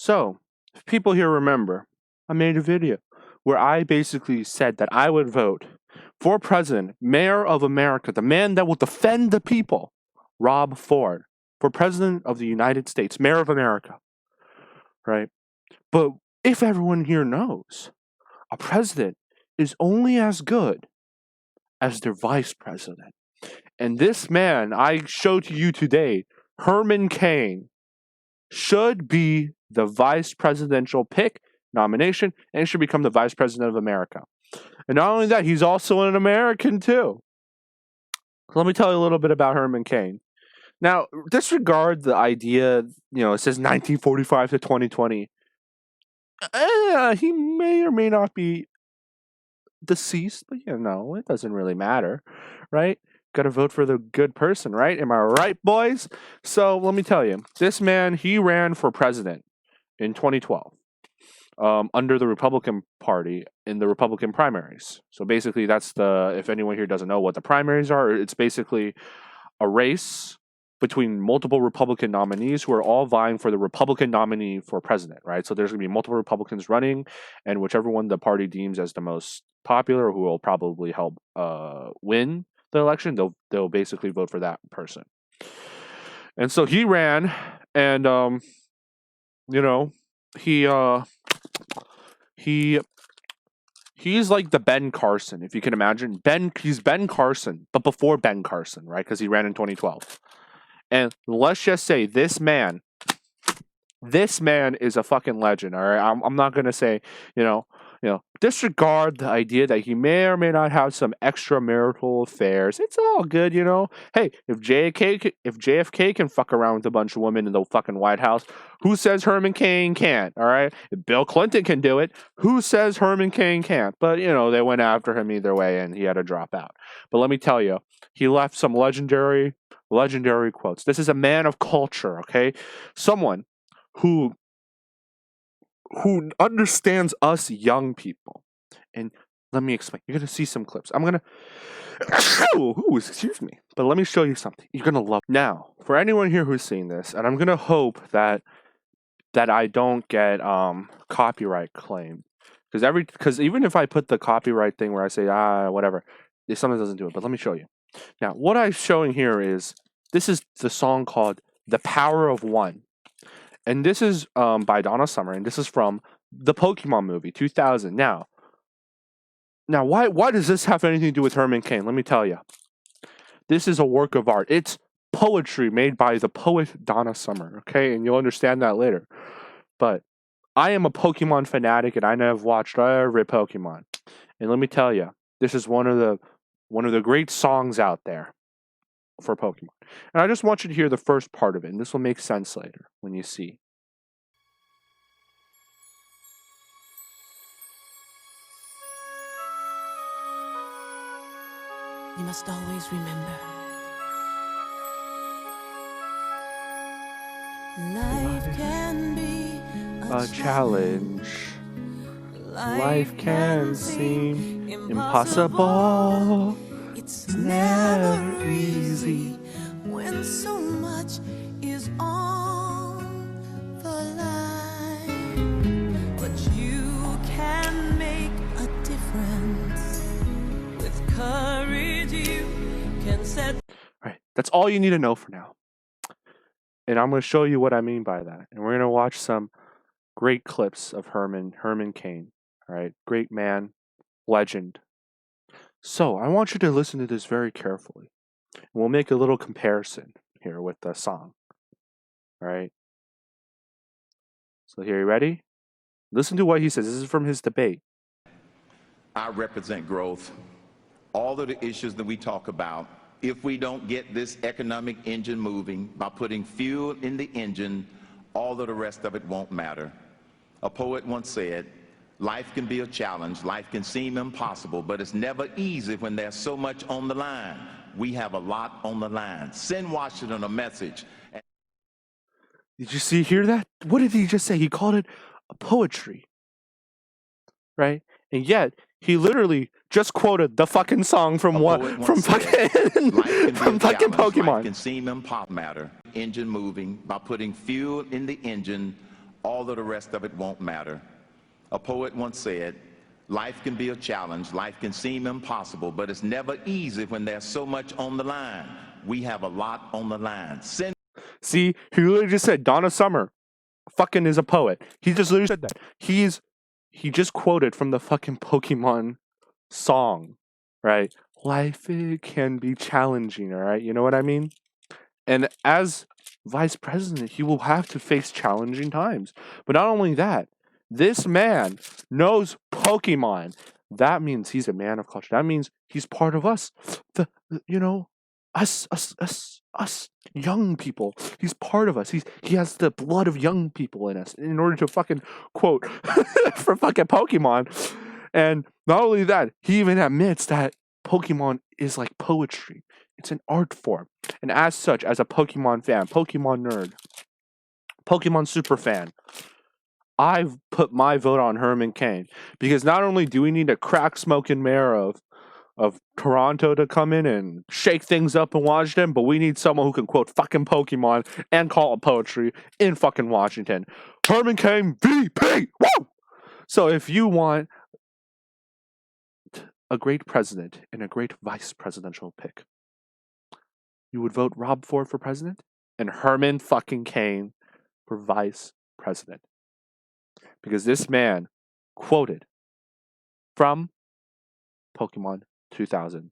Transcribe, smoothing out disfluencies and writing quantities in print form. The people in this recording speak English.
So, if people here remember, I made a video where I basically said that I would vote for president, mayor of America, the man that will defend the people, Rob Ford, for president of the United States, mayor of America, right? But if everyone here knows, a president is only as good as their vice president. And this man I showed to you today, Herman Cain, should be the vice presidential pick nomination and should become the vice president of America. And not only that, he's also an American too. So let me tell you a little bit about Herman Cain. Now, disregard the idea, it says 1945 to 2020. He may or may not be deceased, but it doesn't really matter, right? Got to vote for the good person, right? Am I right, boys? So let me tell you, this man, he ran for president in 2012 under the Republican Party in the Republican primaries. So basically, that's if anyone here doesn't know what the primaries are, it's basically a race between multiple Republican nominees who are all vying for the Republican nominee for president, right? So there's going to be multiple Republicans running, and whichever one the party deems as the most popular, who will probably help win the election, they'll basically vote for that person. And so he ran, and he's like the Ben Carson, if you can imagine. He's Ben Carson, but before Ben Carson, right? Because he ran in 2012. And let's just say this man is a fucking legend. All right, I'm not gonna say disregard the idea that he may or may not have some extramarital affairs. It's all good, Hey, if JFK can fuck around with a bunch of women in the fucking White House, who says Herman Cain can't? All right, if Bill Clinton can do it, who says Herman Cain can't? But they went after him either way, and he had to drop out. But let me tell you, he left some legendary quotes. This is a man of culture, okay? Someone who understands us young people. And let me explain. You're going to see some clips. I'm going to... excuse me. But let me show you something. You're going to love... Now, for anyone here who's seeing this, and I'm going to hope that I don't get copyright claim. Because even if I put the copyright thing where I say, whatever, if someone doesn't do it. But let me show you. Now, what I'm showing here is, this is the song called The Power of One. And this is by Donna Summer, and this is from the Pokemon movie, 2000. Now, why does this have anything to do with Herman Cain? Let me tell you. This is a work of art. It's poetry made by the poet Donna Summer, okay? And you'll understand that later. But I am a Pokemon fanatic, and I have watched every Pokemon. And let me tell you, this is one of the great songs out there for Pokemon. And I just want you to hear the first part of it, and this will make sense later when you see. You must always remember, life can be a challenge. Life can seem impossible. It's never easy when so much is on the line. But you can make a difference. With courage you can set... Right, that's all you need to know for now. And I'm going to show you what I mean by that. And we're going to watch some great clips of Herman Cain. All right, great man, legend. So I want you to listen to this very carefully. And we'll make a little comparison here with the song. All right. So here, you ready? Listen to what he says. This is from his debate. I represent growth. All of the issues that we talk about, if we don't get this economic engine moving by putting fuel in the engine, all of the rest of it won't matter. A poet once said, life can be a challenge, life can seem impossible, but it's never easy when there's so much on the line. We have a lot on the line. Send Washington a message. Did you hear that? What did he just say? He called it a poetry. Right? And yet, he literally just quoted the fucking song from fucking Pokemon. Life can seem impossible. Matter. Engine moving by putting fuel in the engine, all of the rest of it won't matter. A poet once said, life can be a challenge, life can seem impossible, but it's never easy when there's so much on the line. We have a lot on the line. See, he literally just said Donna Summer fucking is a poet. He just literally said that. He just quoted from the fucking Pokemon song, right? Life, it can be challenging, all right? You know what I mean? And as vice president, he will have to face challenging times. But not only that, this man knows Pokemon. That means he's a man of culture. That means he's part of us. Us young people. He's part of us. He has the blood of young people in us in order to fucking quote for fucking Pokemon. And not only that, he even admits that Pokemon is like poetry. It's an art form. And as such, as a Pokemon fan, Pokemon nerd, Pokemon super fan, I've put my vote on Herman Cain. Because not only do we need a crack smoking mayor of Toronto to come in and shake things up in Washington, but we need someone who can quote fucking Pokemon and call it poetry in fucking Washington. Herman Cain VP! Woo! So if you want a great president and a great vice presidential pick, you would vote Rob Ford for president and Herman fucking Cain for vice president. Because this man quoted from Pokemon 2000.